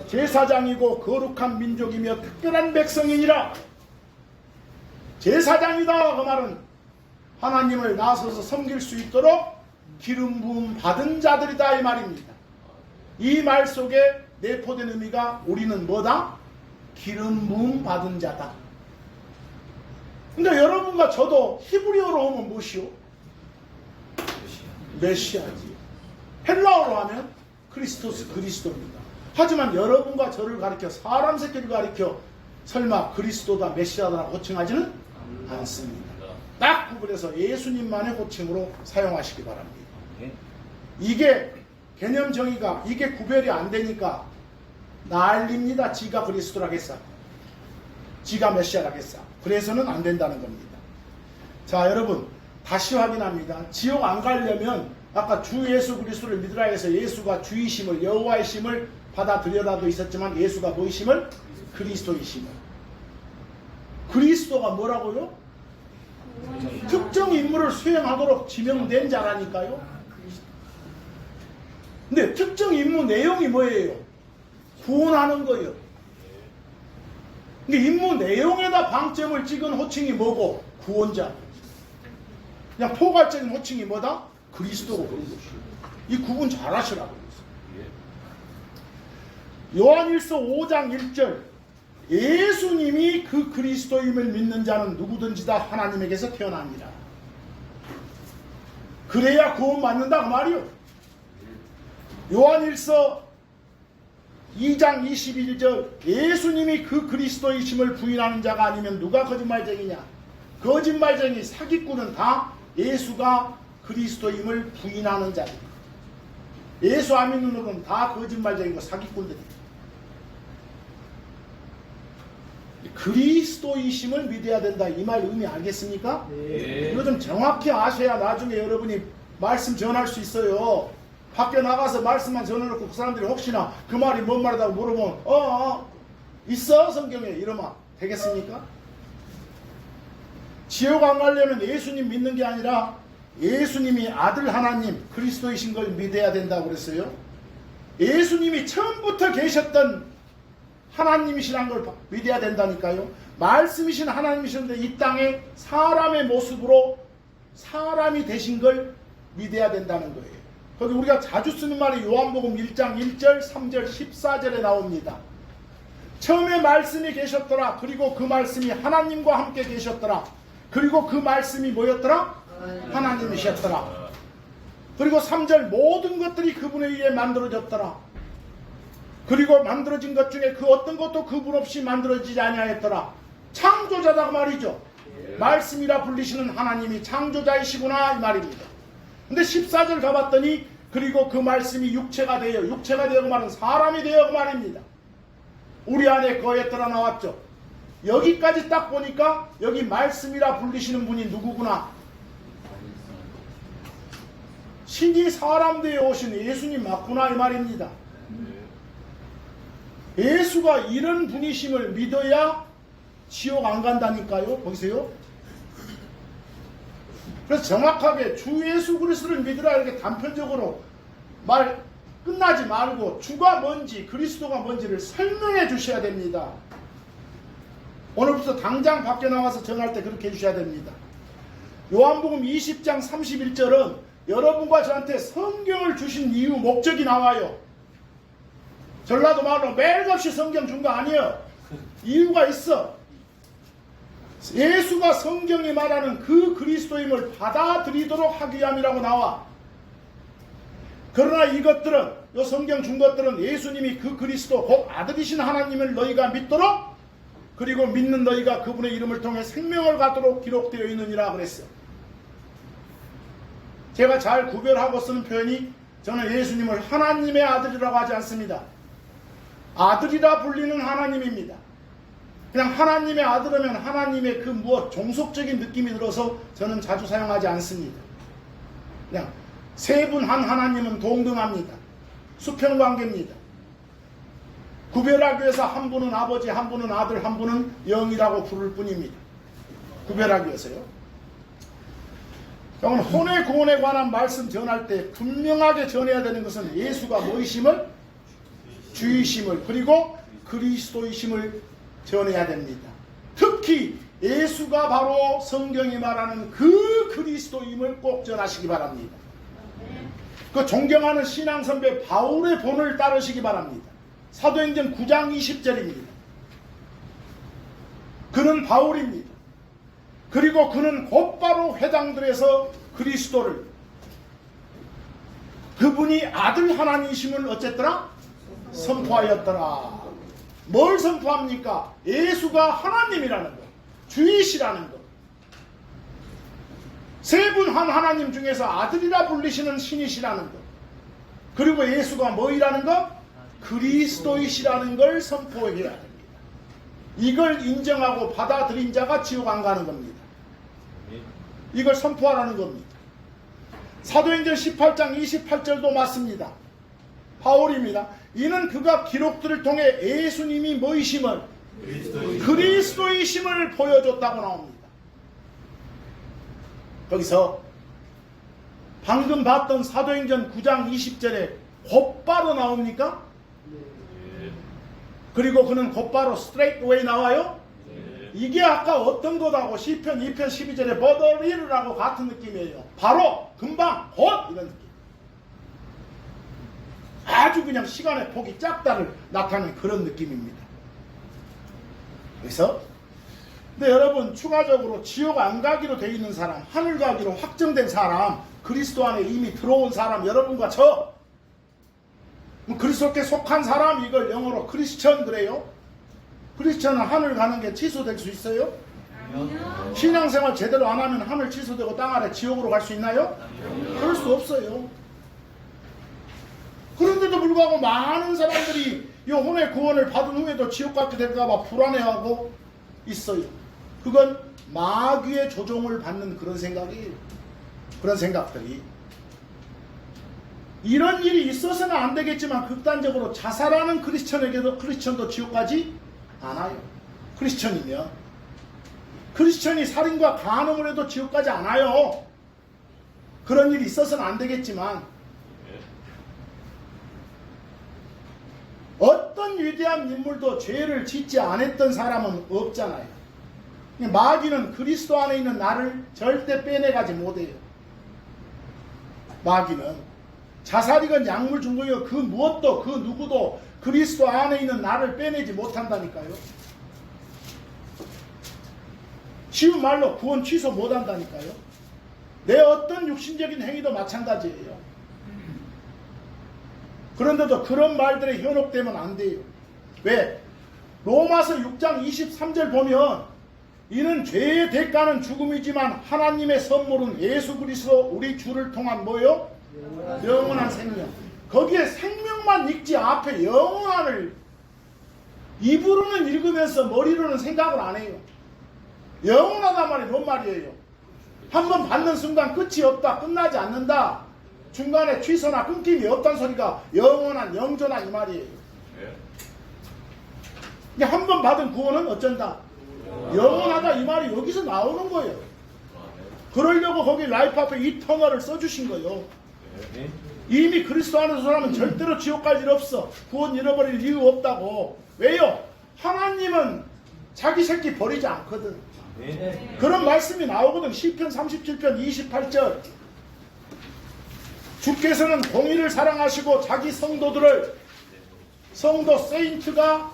제사장이고 거룩한 민족이며 특별한 백성이니라. 제사장이다 그 말은 하나님을 나서서 섬길 수 있도록 기름 부음 받은 자들이다 이 말입니다. 이 말 속에 내포된 의미가 우리는 뭐다? 기름 부음 받은 자다. 근데 여러분과 저도 히브리어로 하면 무엇이요? 메시아지. 헬라어로 하면 크리스토스 그리스도입니다. 하지만 여러분과 저를 가리켜 사람 새끼를 가리켜 설마 그리스도다 메시아다라고 호칭하지는 않습니다. 딱 구분해서 예수님만의 호칭으로 사용하시기 바랍니다. 이게 개념 정의가 이게 구별이 안 되니까 난립니다. 지가 그리스도라겠어. 지가 메시아라겠어. 그래서는 안 된다는 겁니다. 자, 여러분 다시 확인합니다. 지옥 안 가려면 아까 주 예수 그리스도를 믿으라 해서 예수가 주이심을 여호와이심을 받아들여라도 있었지만 예수가 뭐이심을? 그리스도이심을. 그리스도가 뭐라고요? 특정 임무를 수행하도록 지명된 자라니까요. 근데 특정 임무 내용이 뭐예요? 구원하는 거예요. 근데 임무 내용에다 방점을 찍은 호칭이 뭐고? 구원자. 그냥 포괄적인 호칭이 뭐다? 그리스도고 그런 것이에요. 이 구분 잘 하시라고 그랬어요. 요한일서 5장 1절 예수님이 그 그리스도임을 믿는 자는 누구든지 다 하나님에게서 태어납니다. 그래야 구원받는다 그 말이요. 요한일서 2장 21절 예수님이 그 그리스도이심을 부인하는 자가 아니면 누가 거짓말쟁이냐. 거짓말쟁이 사기꾼은 다 예수가 그리스도임을 부인하는 자입니다. 예수 안 믿는 놈은 다 거짓말쟁이고 사기꾼들입니다. 그리스도이심을 믿어야 된다 이 말 의미 알겠습니까? 네. 이거 좀 정확히 아셔야 나중에 여러분이 말씀 전할 수 있어요. 밖에 나가서 말씀만 전해놓고 그 사람들이 혹시나 그 말이 뭔 말이라고 물어보면 있어 성경에 이러면 되겠습니까? 지옥 안 가려면 예수님 믿는 게 아니라 예수님이 아들 하나님 그리스도이신 걸 믿어야 된다고 그랬어요. 예수님이 처음부터 계셨던 하나님이시란 걸 믿어야 된다니까요. 말씀이신 하나님이신데 이 땅에 사람의 모습으로 사람이 되신 걸 믿어야 된다는 거예요. 거기 우리가 자주 쓰는 말이 요한복음 1장 1절 3절 14절에 나옵니다. 처음에 말씀이 계셨더라. 그리고 그 말씀이 하나님과 함께 계셨더라. 그리고 그 말씀이 뭐였더라? 하나님이셨더라. 그리고 3절 모든 것들이 그분에 의해 만들어졌더라. 그리고 만들어진 것 중에 그 어떤 것도 그분 없이 만들어지지 아니하였더라. 창조자다 말이죠. 말씀이라 불리시는 하나님이 창조자이시구나 이 말입니다. 근데 14절 가봤더니 그리고 그 말씀이 육체가 되어 그 말은 사람이 되어 그 말입니다. 우리 안에 거했더라 나왔죠. 여기까지 딱 보니까 여기 말씀이라 불리시는 분이 누구구나. 신이 사람 되어 오신 예수님 맞구나 이 말입니다. 예수가 이런 분이심을 믿어야 지옥 안 간다니까요. 보세요. 그래서 정확하게 주 예수 그리스도를 믿으라 이렇게 단편적으로 말 끝나지 말고 주가 뭔지 그리스도가 뭔지를 설명해 주셔야 됩니다. 오늘부터 당장 밖에 나와서 전할 때 그렇게 해주셔야 됩니다. 요한복음 20장 31절은 여러분과 저한테 성경을 주신 이유 목적이 나와요. 전라도 말로 매일같이 성경 준 거 아니에요. 이유가 있어. 예수가 성경이 말하는 그 그리스도임을 받아들이도록 하기 위함이라고 나와. 그러나 이것들은 이 성경 준 것들은 예수님이 그 그리스도 곧 아들이신 하나님을 너희가 믿도록 그리고 믿는 너희가 그분의 이름을 통해 생명을 갖도록 기록되어 있느니라 그랬어. 제가 잘 구별하고 쓰는 표현이 저는 예수님을 하나님의 아들이라고 하지 않습니다. 아들이라 불리는 하나님입니다. 그냥 하나님의 아들이면 하나님의 그 무엇 종속적인 느낌이 들어서 저는 자주 사용하지 않습니다. 그냥 세 분 한 하나님은 동등합니다. 수평관계입니다. 구별하기 위해서 한 분은 아버지, 한 분은 아들, 한 분은 영이라고 부를 뿐입니다. 구별하기 위해서요. 여러분, 혼의 구원에 관한 말씀 전할 때 분명하게 전해야 되는 것은 예수가 뭐이심을? 주이심을, 그리고 그리스도이심을 전해야 됩니다. 특히 예수가 바로 성경이 말하는 그 그리스도임을 꼭 전하시기 바랍니다. 그 존경하는 신앙선배 바울의 본을 따르시기 바랍니다. 사도행전 9장 20절입니다. 그는 바울입니다. 그리고 그는 곧바로 회당들에서 그리스도를, 그분이 아들 하나님이심을 어쨌더라? 선포하였더라. 뭘 선포합니까? 예수가 하나님이라는 것, 주이시라는 것. 세 분 한 하나님 중에서 아들이라 불리시는 신이시라는 것. 그리고 예수가 뭐이라는 것? 그리스도이시라는 걸 선포해야 됩니다. 이걸 인정하고 받아들인 자가 지옥 안 가는 겁니다. 이걸 선포하라는 겁니다. 사도행전 18장 28절도 맞습니다. 바울입니다. 이는 그가 기록들을 통해 예수님이 뭐이심을? 그리스도이심을 보여줬다고 나옵니다. 거기서 방금 봤던 사도행전 9장 20절에 곧바로 나옵니까? 그리고 그는 곧바로 straight away 나와요? 이게 아까 어떤 것하고 시편 2편 12절에 버더리르라고 같은 느낌이에요. 바로, 금방, 곧 이런 느낌. 아주 그냥 시간의 폭이 작다를 나타내는 그런 느낌입니다. 그래서 근데 여러분, 추가적으로 지옥 안 가기로 되어 있는 사람, 하늘 가기로 확정된 사람, 그리스도 안에 이미 들어온 사람, 여러분과 저 그리스도께 속한 사람, 이걸 영어로 크리스천 그래요. 크리스천은 하늘 가는 게 취소될 수 있어요? 아니요. 신앙생활 제대로 안 하면 하늘 취소되고 땅 아래 지옥으로 갈 수 있나요? 아니요. 그럴 수 없어요. 그런데도 불구하고 많은 사람들이 이 혼의 구원을 받은 후에도 지옥 가게 될까봐 불안해하고 있어요. 그건 마귀의 조종을 받는 그런 생각이에요. 그런 생각들이. 이런 일이 있어서는 안 되겠지만 극단적으로 자살하는 크리스천도 지옥 가지 않아요. 크리스천이면. 크리스천이 살인과 간음을 해도 지옥 가지 않아요. 그런 일이 있어서는 안 되겠지만 어떤 위대한 인물도 죄를 짓지 않았던 사람은 없잖아요. 마귀는 그리스도 안에 있는 나를 절대 빼내가지 못해요. 마귀는 자살이건 약물 중독이건 그 무엇도 그 누구도 그리스도 안에 있는 나를 빼내지 못한다니까요. 쉬운 말로 구원 취소 못한다니까요. 내 어떤 육신적인 행위도 마찬가지예요. 그런데도 그런 말들에 현혹되면 안 돼요. 왜? 로마서 6장 23절 보면 이는 죄의 대가는 죽음이지만 하나님의 선물은 예수 그리스도 우리 주를 통한 뭐요? 영원한 생명. 거기에 생명만 읽지 앞에 영원한을 입으로는 읽으면서 머리로는 생각을 안 해요. 영원하단 말이 뭔 말이에요? 한번 받는 순간 끝이 없다, 끝나지 않는다, 중간에 취소나 끊김이 없다는 소리가 영원한, 영존한 이 말이에요. 한 번 받은 구원은 어쩐다? 영원하다 이 말이 여기서 나오는 거예요. 그러려고 거기 라이프 앞에 이터널을 써주신 거예요. 이미 그리스도 안에서 살면 절대로 지옥 갈 일 없어. 구원 잃어버릴 이유 없다고. 왜요? 하나님은 자기 새끼 버리지 않거든. 그런 말씀이 나오거든. 시편 37편 28절. 주께서는 공의를 사랑하시고 자기 성도들을, 성도 세인트가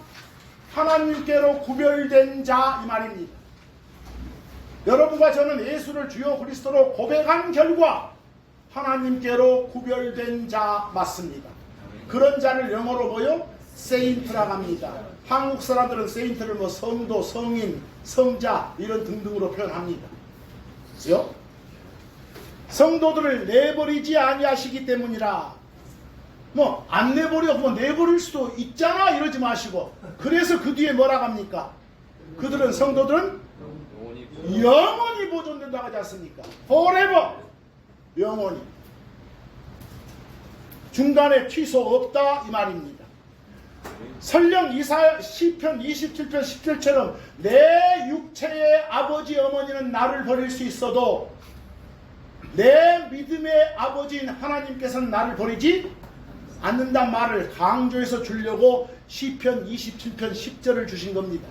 하나님께로 구별된 자 이 말입니다. 여러분과 저는 예수를 주요 그리스도로 고백한 결과 하나님께로 구별된 자 맞습니다. 그런 자를 영어로 뭐요? 세인트라고 합니다. 한국 사람들은 세인트를 뭐 성도, 성인, 성자 이런 등등으로 표현합니다. 그죠? 성도들을 내버리지 아니하시기 때문이라. 뭐 안 내버려, 뭐 내버릴 수도 있잖아 이러지 마시고, 그래서 그 뒤에 뭐라고 합니까? 그들은, 성도들은 영원히 보존된다고 하지 않습니까? forever, 영원히. 중간에 취소 없다 이 말입니다. 설령 시편 27편 10절처럼 내 육체의 아버지 어머니는 나를 버릴 수 있어도 내 믿음의 아버지인 하나님께서는 나를 버리지 않는단 말을 강조해서 주려고 시편 27편 10절을 주신 겁니다.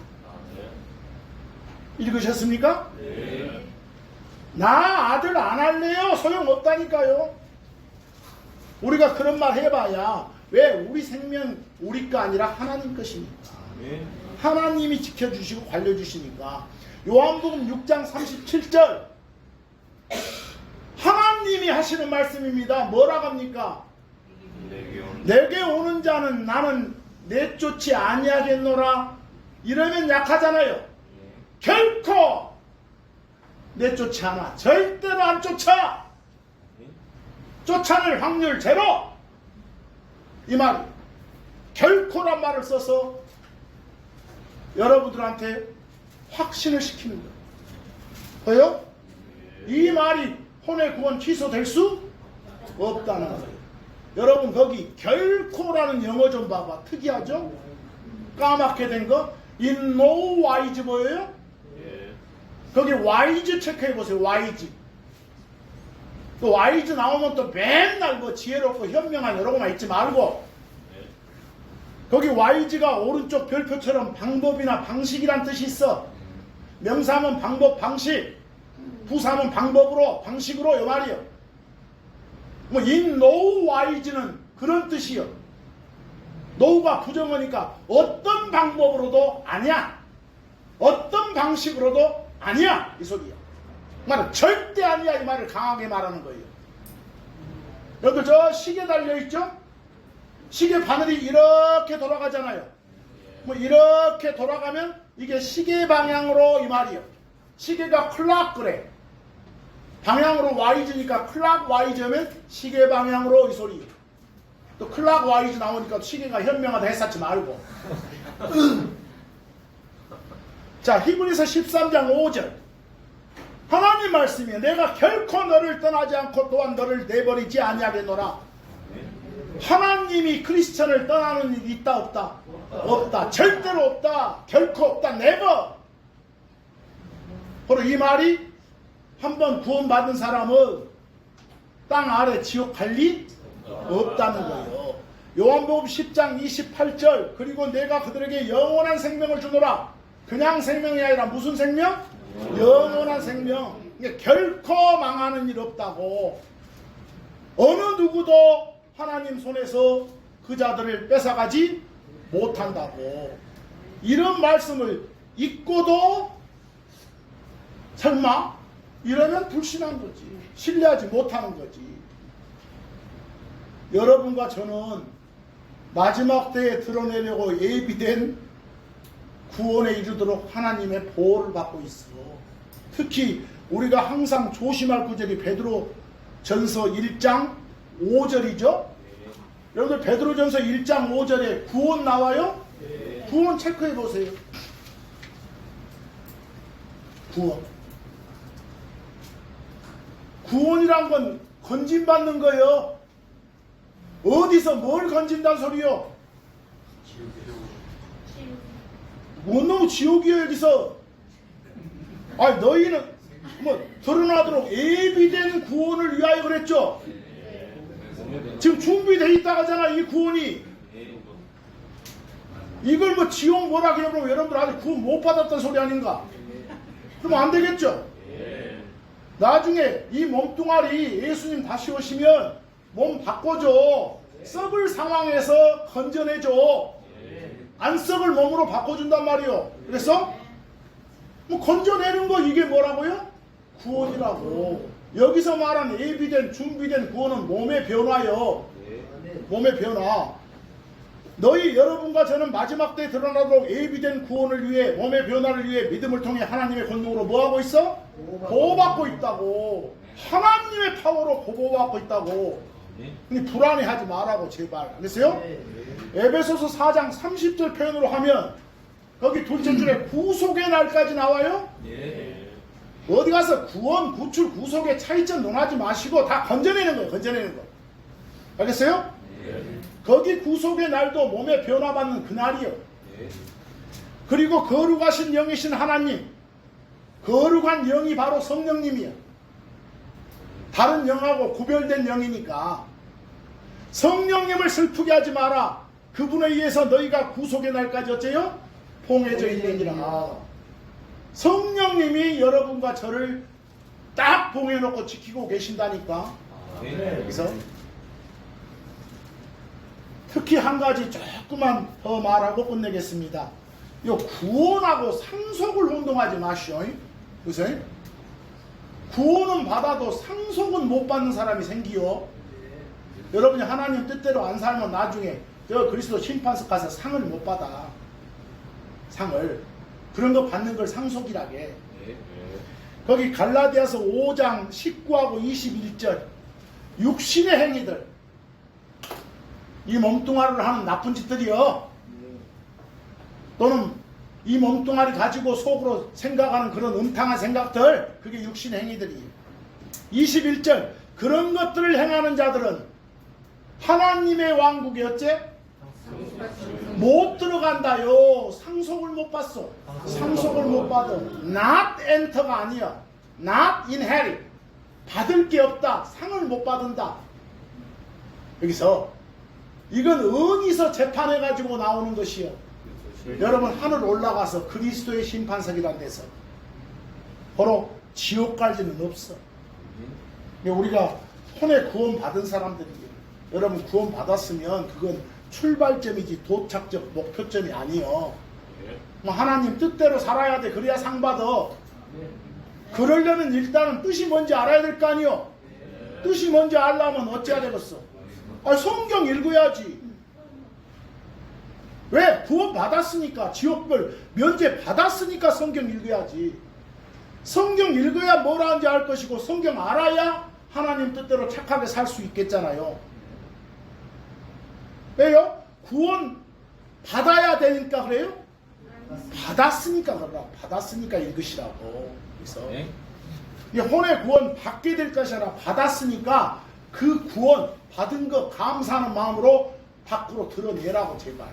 읽으셨습니까? 네. 나 아들 안 할래요? 소용없다니까요. 우리가 그런 말 해봐야 왜 우리 생명 우리 거 아니라 하나님 것이니까. 하나님이 지켜주시고 관려주시니까. 요한복음 6장 37절 하나님이 하시는 말씀입니다. 뭐라고 합니까? 내게 오는 자는 나는 내쫓지 아니하겠노라. 이러면 약하잖아요. 결코 내쫓지 않아. 절대로 안 쫓아. 쫓아낼 확률 제로. 이 말 결코란 말을 써서 여러분들한테 확신을 시키는 거예요. 왜요? 이 말이 혼의 구원 취소될 수 없다는 거예요. 여러분 거기 결코라는 영어 좀 봐봐. 특이하죠? 까맣게 된 거. In no wise 뭐예요? 거기 wise 체크해보세요. wise. 또 wise 나오면 또 맨날 뭐 지혜롭고 현명한 여러 거만 있지 말고 거기 wise가 오른쪽 별표처럼 방법이나 방식이란 뜻이 있어. 명사면 방법, 방식. 부사면 방법으로, 방식으로 이 말이요. 뭐 in no wise는 그런 뜻이요. no가 부정어니까 어떤 방법으로도 아니야. 어떤 방식으로도 아니야. 이 소리야. 말은 절대 아니야. 이 말을 강하게 말하는 거예요. 여러분들 저 시계 달려있죠? 시계 바늘이 이렇게 돌아가잖아요. 뭐 이렇게 돌아가면 이게 시계 방향으로 이 말이요. 시계가 클락 그래. 방향으로 와이즈니까 클락 와이즈면 시계 방향으로 이 소리. 또 클락 와이즈 나오니까 시계가 현명하다 했었지 말고. 자, 히브리서 13장 5절. 하나님 말씀이에요. 내가 결코 너를 떠나지 않고 또한 너를 내버리지 아니하겠노라. 하나님이 크리스천을 떠나는 일이 있다 없다? 없다. 절대로 없다. 결코 없다. never. 바로 이 말이 한번 구원받은 사람은 땅 아래 지옥 갈 리 없다는 거예요. 요한복음 10장 28절. 그리고 내가 그들에게 영원한 생명을 주노라. 그냥 생명이 아니라 무슨 생명? 영원한 생명. 그러니까 결코 망하는 일 없다고. 어느 누구도 하나님 손에서 그 자들을 뺏어가지 못한다고. 이런 말씀을 읽고도 설마 이러면 불신한 거지. 신뢰하지 못하는 거지. 여러분과 저는 마지막 때에 드러내려고 예비된 구원에 이르도록 하나님의 보호를 받고 있어. 특히 우리가 항상 조심할 구절이 베드로 전서 1장 5절이죠. 여러분들 베드로 전서 1장 5절에 구원 나와요? 구원 체크해 보세요. 구원. 구원이란 건 건진받는 거예요. 어디서 뭘 건진다는 소리요? 뭔 놈의 지옥이에요 여기서. 아니 너희는 뭐 드러나도록 예비된 구원을 위하여 그랬죠. 지금 준비되어 있다 하잖아. 이 구원이. 이걸 뭐 지옥 뭐라 그러면 여러분들 아직 구원 못 받았다는 소리 아닌가? 그럼 안 되겠죠. 나중에 이 몸뚱아리 예수님 다시 오시면 몸 바꿔줘. 썩을 상황에서 건져내줘. 안 썩을 몸으로 바꿔준단 말이요. 그래서 뭐 건져내는 거 이게 뭐라고요? 구원이라고. 여기서 말하는 예비된 준비된 구원은 몸의 변화요. 몸의 변화. 너희 여러분과 저는 마지막 때에 드러나도록 예비된 구원을 위해 몸의 변화를 위해 믿음을 통해 하나님의 권능으로 뭐하고 있어? 보호받고 있다고. 하나님의 파워로 보호받고 있다고. 불안해하지 말라고 제발. 알겠어요? 에베소서 4장 30절 표현으로 하면 거기 둘째 줄에 구속의 날까지 나와요? 어디 가서 구원, 구출, 구속의 차이점 논하지 마시고 다 건져내는 거예요. 건져내는 거. 알겠어요? 거기 구속의 날도 몸에 변화받는 그날이요. 그리고 거룩하신 영이신 하나님, 거룩한 영이 바로 성령님이요. 다른 영하고 구별된 영이니까 성령님을 슬프게 하지 마라. 그분에 의해서 너희가 구속의 날까지 어째요? 봉해져 있느니라. 성령님이 여러분과 저를 딱 봉해놓고 지키고 계신다니까. 여기서 특히 한 가지 조금만 더 말하고 끝내겠습니다. 요 구원하고 상속을 혼동하지 마시오. 그래서 구원은 받아도 상속은 못 받는 사람이 생기요. 여러분이 하나님 뜻대로 안 살면 나중에 저 그리스도 심판석 가서 상을 못 받아. 상을. 그런 거 받는 걸 상속이라게. 거기 갈라디아서 5장 19하고 21절 육신의 행위들, 이 몸뚱아리를 하는 나쁜 짓들이요, 또는 이 몸뚱아리 가지고 속으로 생각하는 그런 음탕한 생각들, 그게 육신의 행위들이에요. 21절 그런 것들을 행하는 자들은 하나님의 왕국에 어째? 못 들어간다요. 상속을 못 받어. 상속을 못 받아. Not enter가 아니야. Not inherit. 받을 게 없다. 상을 못 받는다. 여기서 이건 어디서 재판해가지고 나오는 것이요. 여러분 하늘 올라가서 그리스도의 심판석이란 데서 바로 지옥 갈 일은 없어. 우리가 혼에 구원 받은 사람들이에요. 여러분 구원 받았으면 그건 출발점이지 도착적 목표점이 아니요. 뭐 하나님 뜻대로 살아야 돼. 그래야 상 받아. 그러려면 일단은 뜻이 뭔지 알아야 될 거 아니요. 뜻이 뭔지 알려면 어찌해야 되겠어? 성경 읽어야지. 왜? 구원 받았으니까, 지옥불 면제 받았으니까 성경 읽어야지. 성경 읽어야 뭘 하는지 알 것이고, 성경 알아야 하나님 뜻대로 착하게 살 수 있겠잖아요. 왜요? 구원 받아야 되니까 그래요? 받았으니까 그러라. 받았으니까 읽으시라고. 그래서 혼의 구원 받게 될 것이 아니라 받았으니까 그 구원 받은 거 감사하는 마음으로 밖으로 드러내라고, 제발.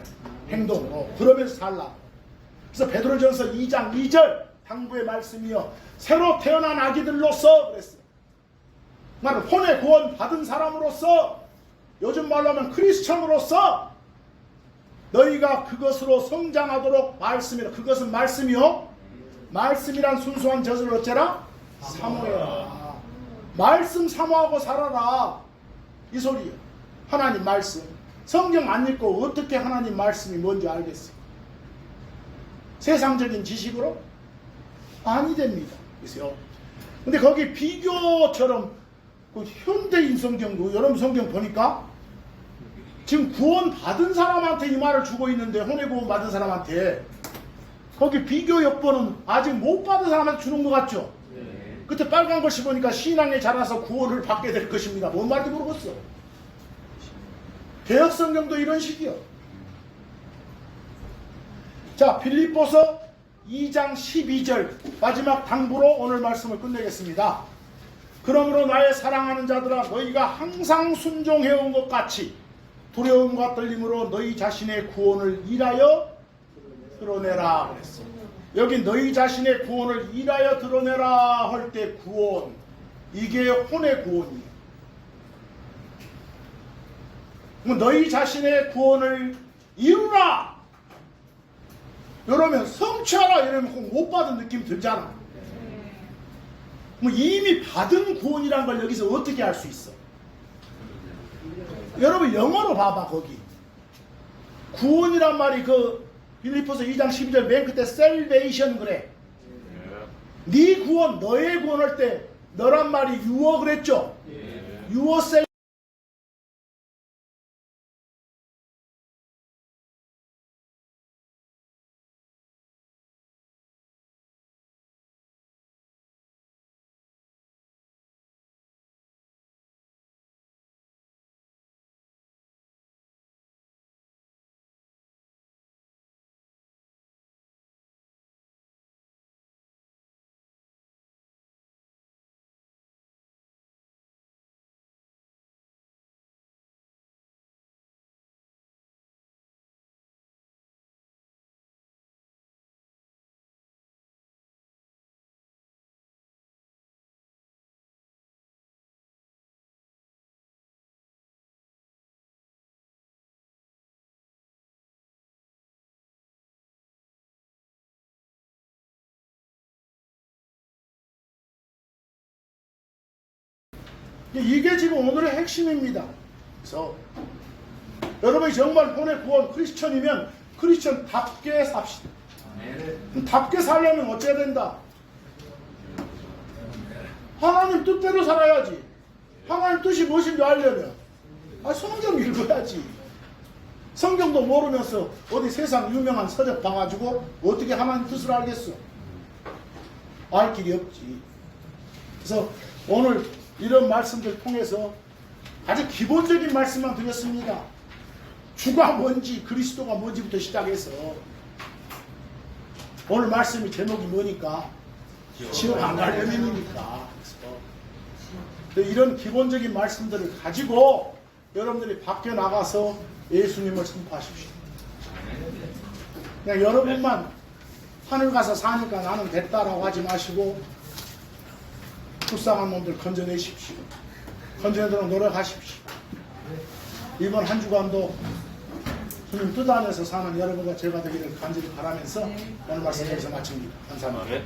행동으로. 그러면서 살라고. 그래서 베드로전서 2장 2절 당부의 말씀이요, 새로 태어난 아기들로서 그랬어요. 나는 혼의 구원 받은 사람으로서, 요즘 말로 하면 크리스천으로서 너희가 그것으로 성장하도록 말씀이라. 그것은 말씀이요, 말씀이란 순수한 젖을 어째라? 사모해라. 말씀 사모하고 살아라. 이 소리요. 하나님 말씀. 성경 안 읽고 어떻게 하나님 말씀이 뭔지 알겠어요? 세상적인 지식으로? 아니 됩니다. 그래서요. 근데 거기 비교처럼 그 현대인 성경도, 여러분 성경 보니까 지금 구원 받은 사람한테 이 말을 주고 있는데, 혼의 구원 받은 사람한테 거기 비교 엽본은 아직 못 받은 사람한테 주는 것 같죠? 그때 빨간 글씨 보니까 신앙에 자라서 구원을 받게 될 것입니다. 뭔 말인지 모르겠어. 개혁 성경도 이런 식이요. 자, 빌립보서 2장 12절 마지막 당부로 오늘 말씀을 끝내겠습니다. 그러므로 나의 사랑하는 자들아, 너희가 항상 순종해온 것 같이 두려움과 떨림으로 너희 자신의 구원을 일하여 드러내라 그랬어. 여기 너희 자신의 구원을 일하여 드러내라 할 때 구원, 이게 혼의 구원이에요. 너희 자신의 구원을 이루라! 이러면 성취하라 이러면 꼭 못 받은 느낌 들잖아. 이미 받은 구원이란 걸 여기서 어떻게 알 수 있어? 여러분 영어로 봐봐. 거기 구원이란 말이 그 빌립보서 2장 12절 맨 끝에 salvation 그래. 네 구원, 너의 구원할 때 너란 말이 유어 그랬죠? 유어 이게 지금 오늘의 핵심입니다. 그래서 여러분이 정말 본의 구원 크리스천이면 크리스천답게 삽시다. 답게 살려면 어째야 된다? 하나님 뜻대로 살아야지. 하나님 뜻이 무엇인지 알려면 성경 읽어야지. 성경도 모르면서 어디 세상 유명한 서적 봐가지고 어떻게 하나님 뜻을 알겠어? 알 길이 없지. 그래서 오늘 이런 말씀들 통해서 아주 기본적인 말씀만 드렸습니다. 주가 뭔지 그리스도가 뭔지부터 시작해서 오늘 말씀이 제목이 뭐니까 지옥 안 가려면이니까. 그래서 이런 기본적인 말씀들을 가지고 여러분들이 밖에 나가서 예수님을 선포하십시오. 그냥 여러분만 하늘 가서 사니까 나는 됐다라고 하지 마시고 불쌍한 놈들 건져내십시오. 건져내도록 노력하십시오. 이번 한 주간도 주님 뜻 안에서 사는 여러분과 제가 되기를 간절히 바라면서 오늘 말씀 여기서 마칩니다. 감사합니다.